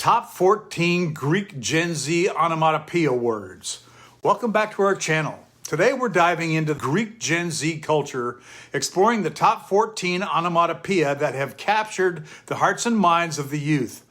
Top 14 Greek Gen Z onomatopoeia words. Welcome back to our channel. Today we're diving into Greek Gen Z culture, exploring the top 14 onomatopoeia that have captured the hearts and minds of the youth.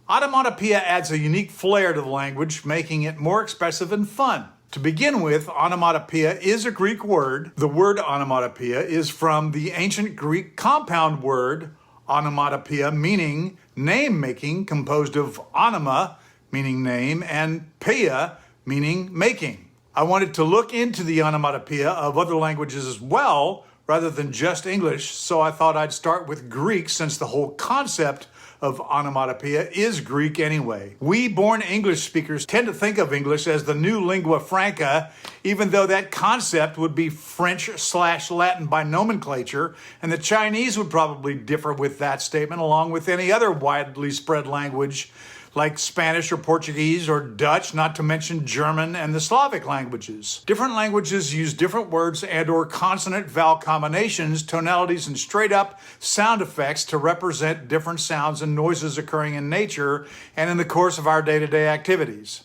Onomatopoeia adds a unique flair to the language, making it more expressive and fun. To begin with, onomatopoeia is a Greek word. The word onomatopoeia is from the ancient Greek compound word onomatopoeia, meaning name-making, composed of onoma, meaning name, and poeia, meaning making. I wanted to look into the onomatopoeia of other languages as well, rather than just English, so I thought I'd start with Greek since the whole concept of onomatopoeia is Greek anyway. We born English speakers tend to think of English as the new lingua franca, even though that concept would be French/Latin by nomenclature, and the Chinese would probably differ with that statement along with any other widely spread language like Spanish or Portuguese or Dutch, not to mention German and the Slavic languages. Different languages use different words and or consonant-vowel combinations, tonalities, and straight-up sound effects to represent different sounds and noises occurring in nature and in the course of our day-to-day activities.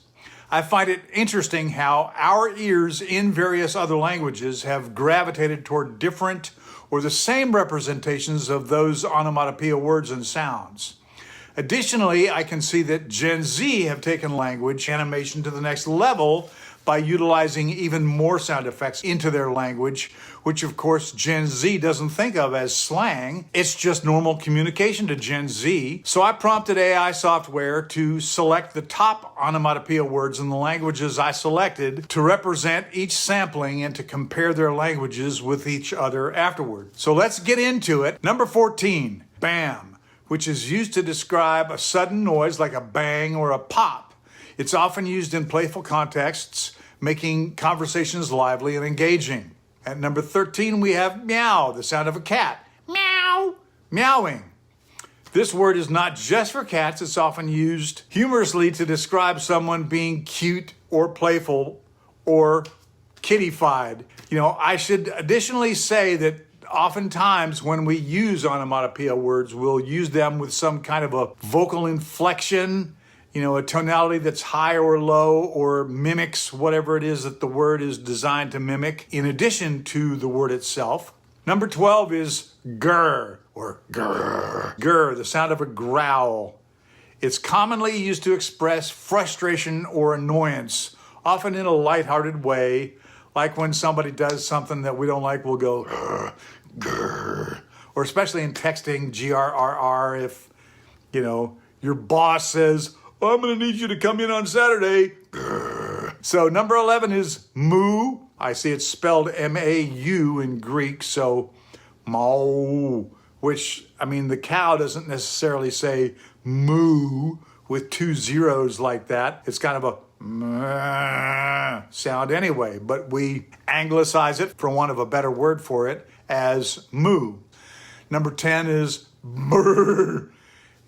I find it interesting how our ears in various other languages have gravitated toward different or the same representations of those onomatopoeia words and sounds. Additionally, I can see that Gen Z have taken language animation to the next level by utilizing even more sound effects into their language, which of course Gen Z doesn't think of as slang. It's just normal communication to Gen Z. So I prompted AI software to select the top onomatopoeia words in the languages I selected to represent each sampling and to compare their languages with each other afterward. So let's get into it. Number 14, bam, which is used to describe a sudden noise like a bang or a pop. It's often used in playful contexts, making conversations lively and engaging. At number 13, we have meow, the sound of a cat. Meow, meowing. This word is not just for cats. It's often used humorously to describe someone being cute or playful or kittified. I should additionally say that oftentimes when we use onomatopoeia words, we'll use them with some kind of a vocal inflection, a tonality that's high or low or mimics whatever it is that the word is designed to mimic in addition to the word itself. Number 12 is grr or grr. Grr, the sound of a growl. It's commonly used to express frustration or annoyance, often in a lighthearted way. Like when somebody does something that we don't like, we'll go grr, grr. Or especially in texting, grrr, if, your boss says, oh, I'm going to need you to come in on Saturday. Grr. So number 11 is moo. I see it's spelled M-A-U in Greek, so moo, which, the cow doesn't necessarily say moo with two zeros like that. It's kind of a sound anyway, but we anglicize it, for want of a better word for it, as moo. Number 10 is brr,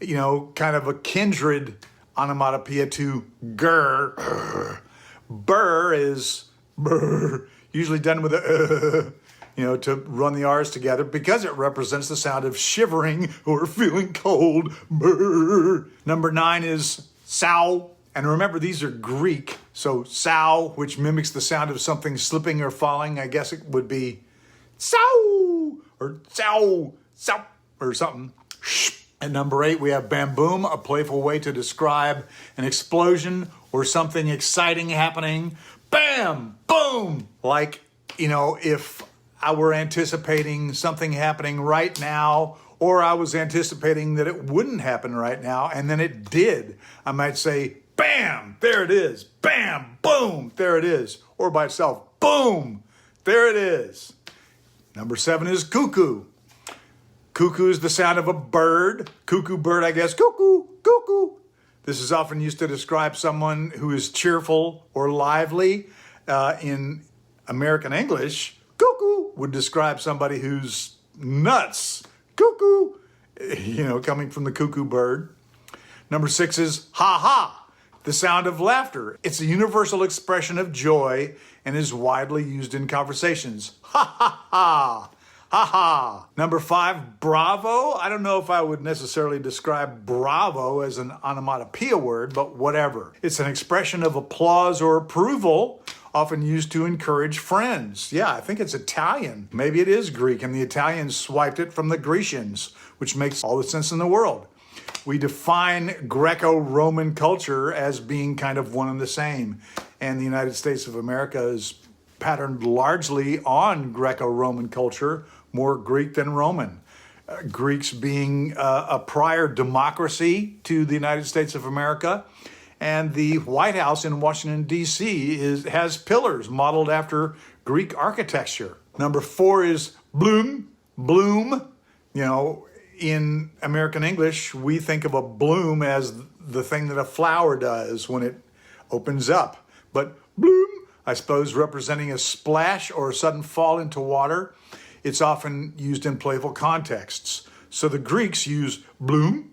kind of a kindred onomatopoeia to grr. Burr is brr, usually done with a to run the R's together because it represents the sound of shivering or feeling cold. Brr. Number 9 is sow. And remember, these are Greek, so sow, which mimics the sound of something slipping or falling, I guess it would be sow, or sow, sow, or something. At number 8, we have bamboom, a playful way to describe an explosion or something exciting happening. Bam, boom, like, if I were anticipating something happening right now, or I was anticipating that it wouldn't happen right now, and then it did, I might say, bam, there it is. Bam, boom, there it is. Or by itself, boom, there it is. Number 7 is cuckoo. Cuckoo is the sound of a bird. Cuckoo bird, I guess. Cuckoo, cuckoo. This is often used to describe someone who is cheerful or lively. In American English, cuckoo would describe somebody who's nuts. Cuckoo, coming from the cuckoo bird. Number 6 is ha-ha. The sound of laughter. It's a universal expression of joy and is widely used in conversations. Ha ha ha. Ha-ha. Number 5, bravo. I don't know if I would necessarily describe bravo as an onomatopoeia word, but whatever. It's an expression of applause or approval, often used to encourage friends. Yeah, I think it's Italian. Maybe it is Greek, and the Italians swiped it from the Grecians, which makes all the sense in the world. We define Greco-Roman culture as being kind of one and the same, and the United States of America is patterned largely on Greco-Roman culture, more Greek than Roman. Greeks being a prior democracy to the United States of America, and the White House in Washington, D.C. has pillars modeled after Greek architecture. Number 4 is bloom. Bloom, you know, in American English, we think of a bloom as the thing that a flower does when it opens up. But bloom, I suppose, representing a splash or a sudden fall into water. It's often used in playful contexts. So the Greeks use bloom,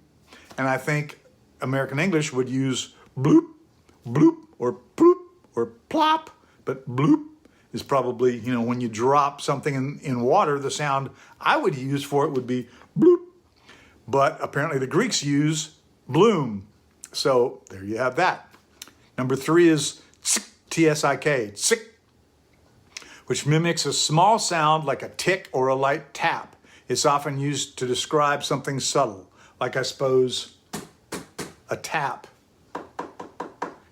and I think American English would use bloop, bloop, or bloop, or plop. But bloop is probably, you know, when you drop something in water, the sound I would use for it would be bloop. But apparently the Greeks use bloom. So there you have that. Number 3 is tsk, T-S-I-K, tsk, which mimics a small sound like a tick or a light tap. It's often used to describe something subtle, like I suppose a tap.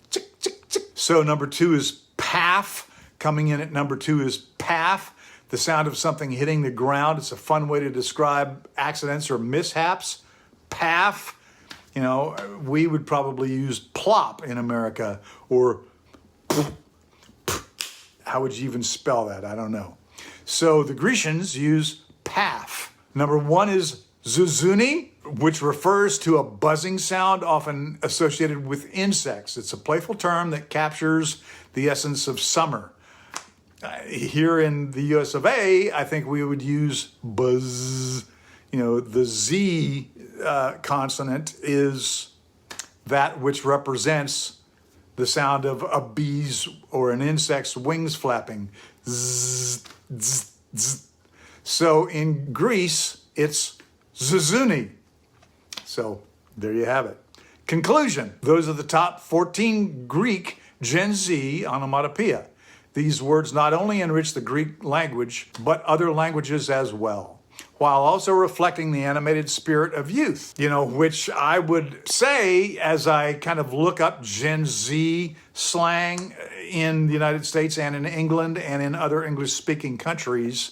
Tsk, tsk, tsk. So number 2 is paff. Coming in at number 2 is paff, the sound of something hitting the ground. It's a fun way to describe accidents or mishaps. Paff, you know, we would probably use plop in America, or how would you even spell that? I don't know. So the Grecians use paff. Number 1 is zuzuni, which refers to a buzzing sound often associated with insects. It's a playful term that captures the essence of summer. Here in the US of A, I think we would use buzz. You know, the Z consonant is that which represents the sound of a bee's or an insect's wings flapping. Zzz, zzz, zzz. So in Greece, it's zuzuni. So there you have it. Conclusion. Those are the top 14 Greek Gen Z onomatopoeia. These words not only enrich the Greek language, but other languages as well, while also reflecting the animated spirit of youth, you know, which I would say as I kind of look up Gen Z slang in the United States and in England and in other English-speaking countries,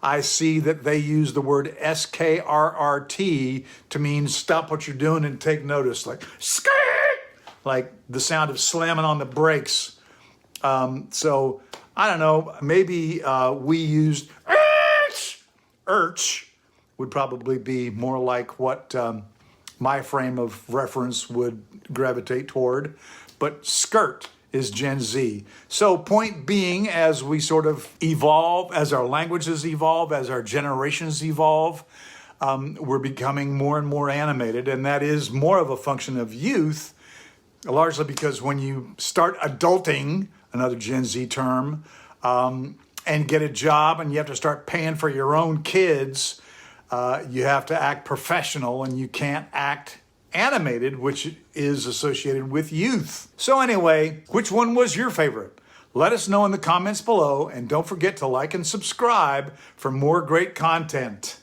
I see that they use the word SKRRT to mean stop what you're doing and take notice, like skirt, like the sound of slamming on the brakes. So I don't know, maybe we used urch would probably be more like what my frame of reference would gravitate toward, but skirt is Gen Z. So point being, as we sort of evolve, as our languages evolve, as our generations evolve, we're becoming more and more animated, and that is more of a function of youth, largely because when you start adulting, another Gen Z term, and get a job and you have to start paying for your own kids, you have to act professional and you can't act animated, which is associated with youth. So anyway, which one was your favorite? Let us know in the comments below, and don't forget to like and subscribe for more great content.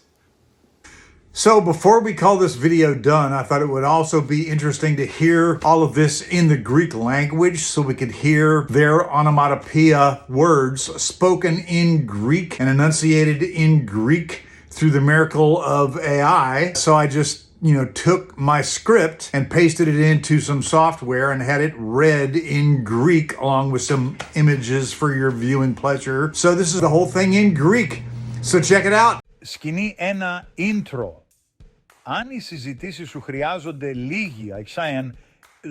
So before we call this video done, I thought it would also be interesting to hear all of this in the Greek language so we could hear their onomatopoeia words spoken in Greek and enunciated in Greek through the miracle of AI. So I just, took my script and pasted it into some software and had it read in Greek along with some images for your viewing pleasure. So this is the whole thing in Greek. So check it out. Σκηνή 1 intro. Αν οι συζητήσεις σου χρειάζονται λίγη εξάεν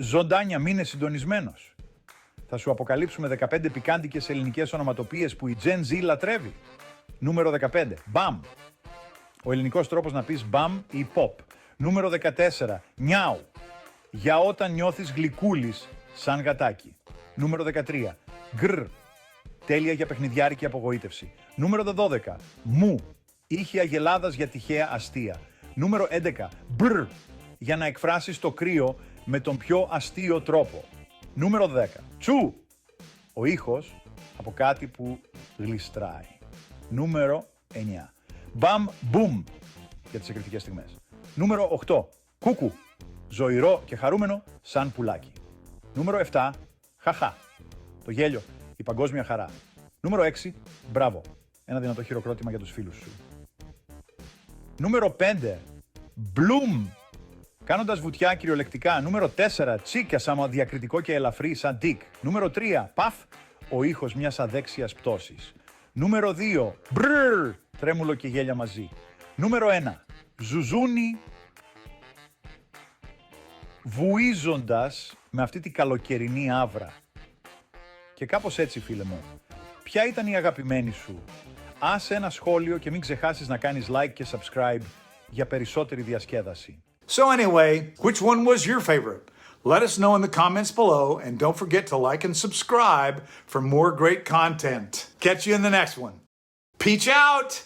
ζωντάνια, μείνε συντονισμένος. Θα σου αποκαλύψουμε 15 πικάντικες ελληνικές ονοματοπείες που η Gen Z λατρεύει. Νούμερο 15. Μπαμ. Ο ελληνικός τρόπος να πεις μπαμ ή pop. Νούμερο 14. Νιάου. Για όταν νιώθεις γλυκούλης σαν γατάκι. Νούμερο 13. Γκρ. Τέλεια για παιχνιδιάρικη απογοήτευση. Νούμερο 12. Μου. Είχε αγελάδας για τυχαία αστεία. Νούμερο 11. Μπρ, για να εκφράσεις το κρύο με τον πιο αστείο τρόπο. Νούμερο 10. Τσου, ο ήχος από κάτι που γλιστράει. Νούμερο 9. Μπαμ μπουμ, για τις εκρηκτικές στιγμές. Νούμερο 8. Κούκου, ζωηρό και χαρούμενο σαν πουλάκι. Νούμερο 7. Χαχά, το γέλιο, η παγκόσμια χαρά. Νούμερο 6. Μπράβο, ένα δυνατό χειροκρότημα για τους φίλους σου. Νούμερο 5. Μπλουμ, κάνοντας βουτιά κυριολεκτικά. Νούμερο 4. Τσίκα, σαν διακριτικό και ελαφρύ σαν τικ. Νούμερο 3. Παφ, ο ήχος μιας αδέξιας πτώσης. Νούμερο 2. Μπρρρ, τρέμουλο και γέλια μαζί. Νούμερο 1. Ζουζούνι, βουίζοντας με αυτή τη καλοκαιρινή άβρα. Και κάπως έτσι, φίλε μου, ποια ήταν η αγαπημένη σου? Άσε ένα σχόλιο και μην ξεχάσεις να κάνεις like και subscribe για περισσότερη διασκέδαση. So anyway, which one was your favorite? Let us know in the comments below, and don't forget to like and subscribe for more great content. Catch you in the next one. Peach out!